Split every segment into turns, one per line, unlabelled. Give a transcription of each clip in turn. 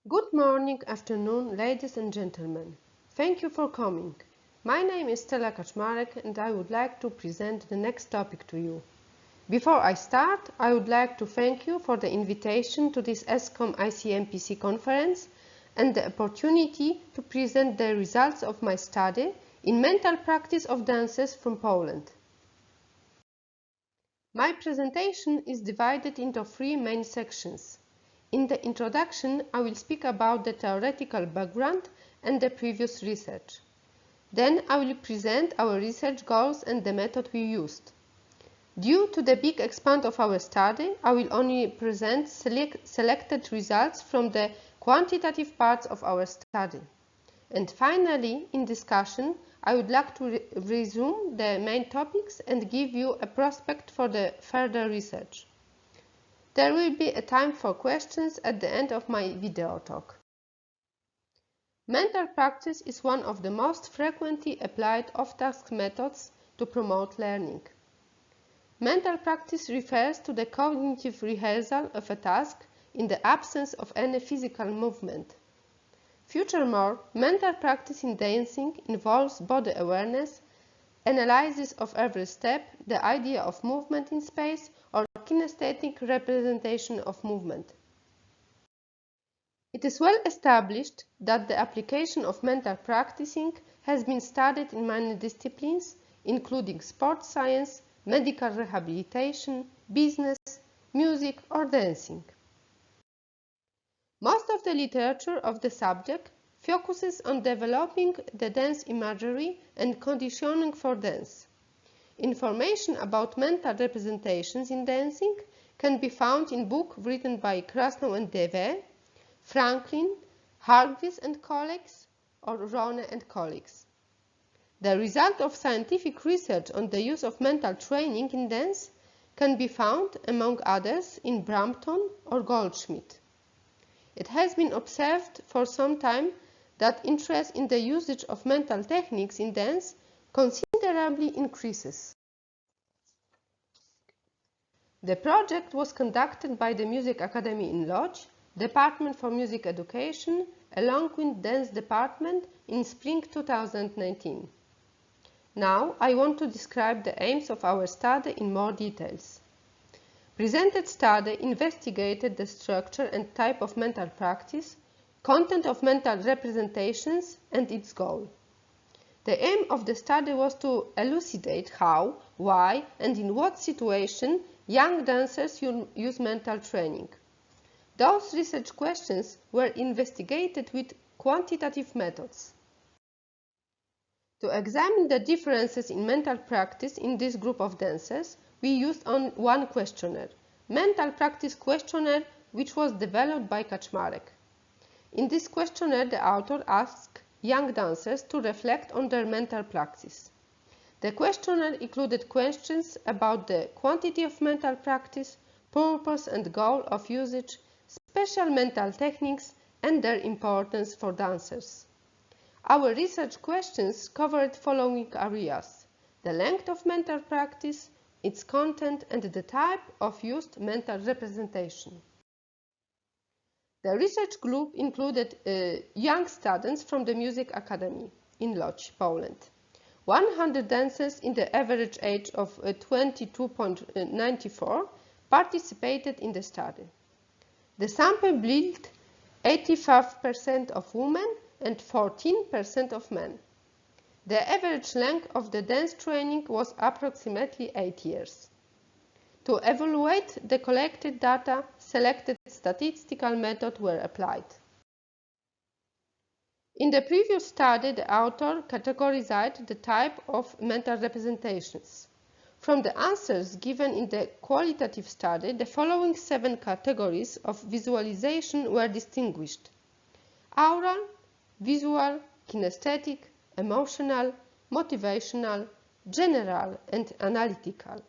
Good morning, afternoon, ladies and gentlemen. Thank you for coming. My name is Kaczmarek and I would like to present the next topic to you. Before I start, I would like to thank you for the invitation to this ESCOM ICMPC conference and the opportunity to present the results of my study in mental practice of dances from Poland. My presentation is divided into three main sections. In the introduction, I will speak about the theoretical background and the previous research. Then I will present our research goals and the method we used. Due to the big expanse of our study, I will only present selected results from the quantitative parts of our study. And finally, in discussion, I would like to resume the main topics and give you a prospect for the further research. There will be a time for questions at the end of my video talk. Mental practice is one of the most frequently applied off-task methods to promote learning. Mental practice refers to the cognitive rehearsal of a task in the absence of any physical movement. Furthermore, mental practice in dancing involves body awareness, analysis of every step, the idea of movement in space, or kinesthetic representation of movement. It is well established that the application of mental practicing has been studied in many disciplines, including sports science, medical rehabilitation, business, music, or dancing. Most of the literature of the subject focuses on developing the dance imagery and conditioning for dance. Information about mental representations in dancing can be found in books written by Krasnow and Deve, Franklin, Hargreaves and colleagues, or Rone and colleagues. The result of scientific research on the use of mental training in dance can be found, among others, in Brampton or Goldschmidt. It has been observed for some time that interest in the usage of mental techniques in dance considerably increases. The project was conducted by the Music Academy in Łódź, Department for Music Education, along with Dance Department in spring 2019. Now I want to describe the aims of our study in more details. Presented study investigated the structure and type of mental practice, content of mental representations, and its goal. The aim of the study was to elucidate how, why, and in what situation young dancers use mental training. Those research questions were investigated with quantitative methods. To examine the differences in mental practice in this group of dancers, we used one questionnaire, Mental Practice Questionnaire, which was developed by Kaczmarek. In this questionnaire, the author asked young dancers to reflect on their mental practice. The questionnaire included questions about the quantity of mental practice, purpose and goal of usage, special mental techniques, and their importance for dancers. Our research questions covered following areas: the length of mental practice, its content, and the type of used mental representation. The research group included young students from the Music Academy in Łódź, Poland. 100 dancers in the average age of 22.94 participated in the study. The sample built 85% of women and 14% of men. The average length of the dance training was approximately 8 years. To evaluate the collected data, selected statistical methods were applied. In the previous study, the author categorized the type of mental representations. From the answers given in the qualitative study, the following 7 categories of visualization were distinguished: aural, visual, kinesthetic, emotional, motivational, general, and analytical.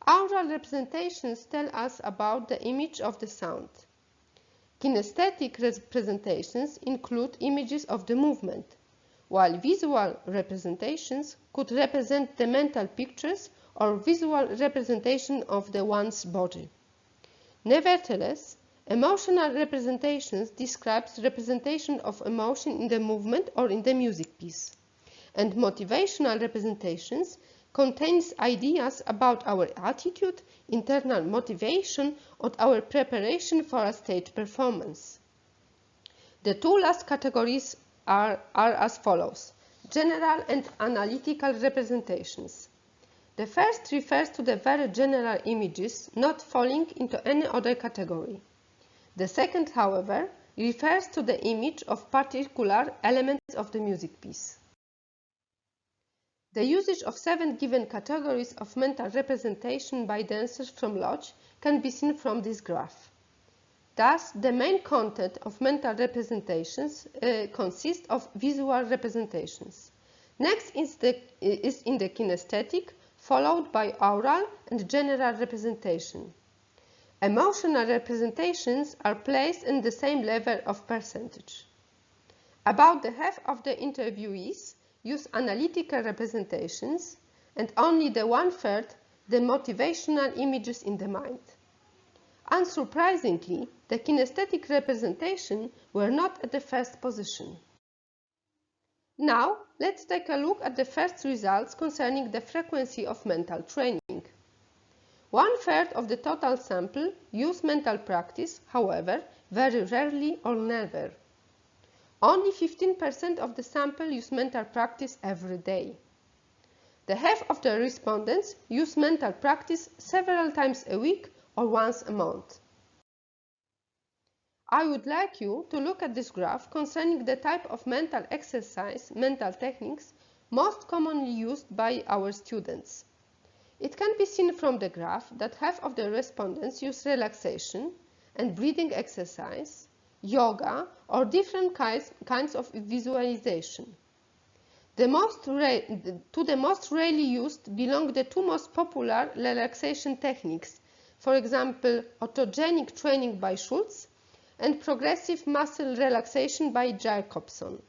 Aural representations tell us about the image of the sound. Kinesthetic representations include images of the movement, while visual representations could represent the mental pictures or visual representation of the one's body. Nevertheless, Emotional representations describes representation of emotion in the movement or in the music piece. And motivational representations contains ideas about our attitude, internal motivation, or our preparation for a stage performance. The two last categories are as follows: general and analytical representations. The first refers to the very general images not falling into any other category. The second, however, refers to the image of particular elements of the music piece. The usage of 7 given categories of mental representation by dancers from Lodz can be seen from this graph. Thus, the main content of mental representations consists of visual representations. Next is in the kinesthetic, followed by oral and general representation. Emotional representations are placed in the same level of percentage. About the half of the interviewees use analytical representations, and only the 1/3 the motivational images in the mind. Unsurprisingly, the kinesthetic representation were not at the first position. Now, let's take a look at the first results concerning the frequency of mental training. 1/3 of the total sample use mental practice, however, very rarely or never. Only 15% of the sample use mental practice every day. The half of the respondents use mental practice several times a week or once a month. I would like you to look at this graph concerning the type of mental exercise, mental techniques, most commonly used by our students. It can be seen from the graph that half of the respondents use relaxation and breathing exercise, yoga, or different kinds of visualization. To the most rarely used belong the two most popular relaxation techniques, for example, autogenic training by Schultz and progressive muscle relaxation by Jacobson.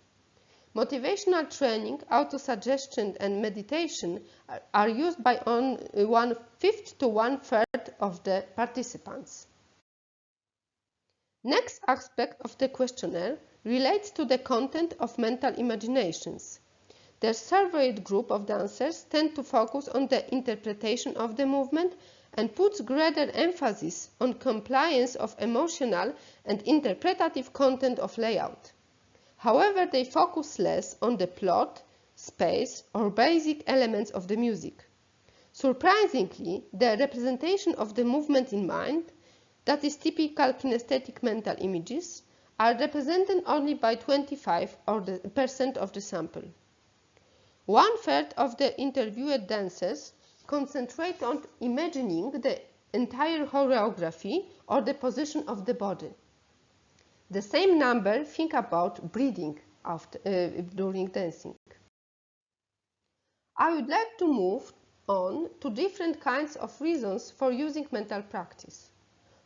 Motivational training, autosuggestion, and meditation are used by 1/5 to 1/3 of the participants. Next aspect of the questionnaire relates to the content of mental imaginations. The surveyed group of dancers tend to focus on the interpretation of the movement and puts greater emphasis on compliance of emotional and interpretative content of layout. However, they focus less on the plot, space, or basic elements of the music. Surprisingly, the representation of the movement in mind, that is typical kinesthetic mental images, are represented only by 25% of the sample. 1/3 of the interviewed dancers concentrate on imagining the entire choreography or the position of the body. The same number think about breathing during dancing. I would like to move on to different kinds of reasons for using mental practice.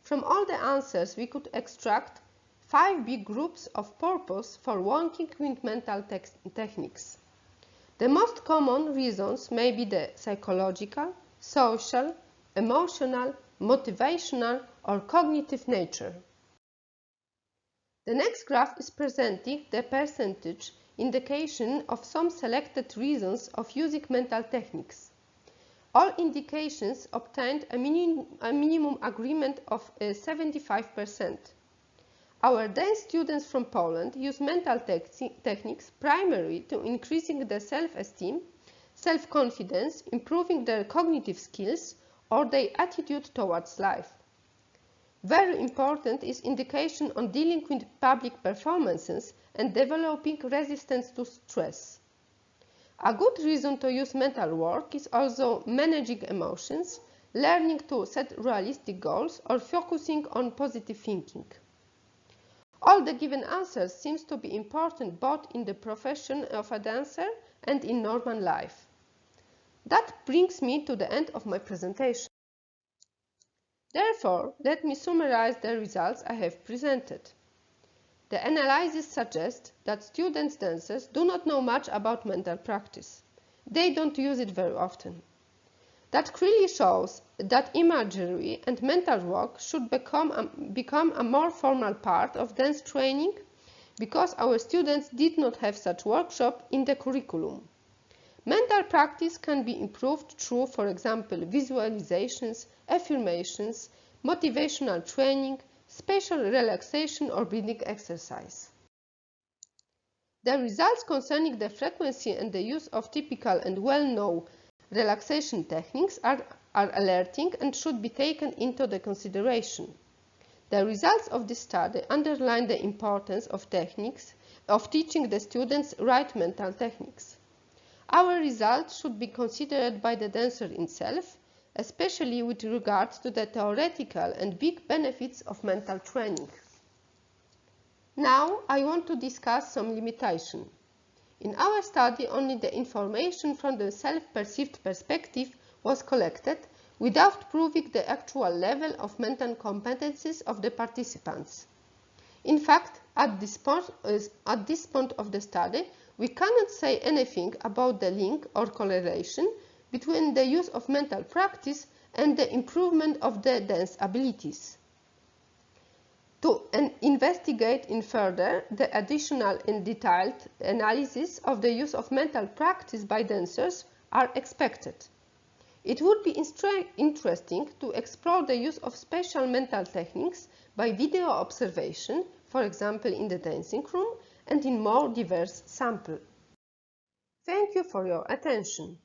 From all the answers, we could extract 5 big groups of purpose for working with mental techniques. The most common reasons may be the psychological, social, emotional, motivational, or cognitive nature. The next graph is presenting the percentage indication of some selected reasons of using mental techniques. All indications obtained a minimum agreement of 75%. Our dance students from Poland use mental techniques primarily to increasing their self-esteem, self-confidence, improving their cognitive skills, or their attitude towards life. Very important is indication on dealing with public performances and developing resistance to stress. A good reason to use mental work is also managing emotions, learning to set realistic goals, or focusing on positive thinking. All the given answers seems to be important both in the profession of a dancer and in normal life. That brings me to the end of my presentation. Therefore, let me summarize the results I have presented. The analysis suggests that student dancers do not know much about mental practice. They don't use it very often. That clearly shows that imagery and mental work should become a more formal part of dance training, because our students did not have such workshop in the curriculum. Mental practice can be improved through, for example, visualizations, affirmations, motivational training, spatial relaxation or breathing exercise. The results concerning the frequency and the use of typical and well-known relaxation techniques are alerting and should be taken into the consideration. The results of this study underline the importance of teaching the students right mental techniques. Our results should be considered by the dancer himself, especially with regard to the theoretical and big benefits of mental training. Now I want to discuss some limitations. In our study, only the information from the self-perceived perspective was collected, without proving the actual level of mental competencies of the participants. In fact, at this point of the study, we cannot say anything about the link or correlation between the use of mental practice and the improvement of the dance abilities. To investigate in further, the additional and detailed analysis of the use of mental practice by dancers are expected. It would be interesting to explore the use of special mental techniques by video observation, for example in the dancing room, and in more diverse samples. Thank you for your attention.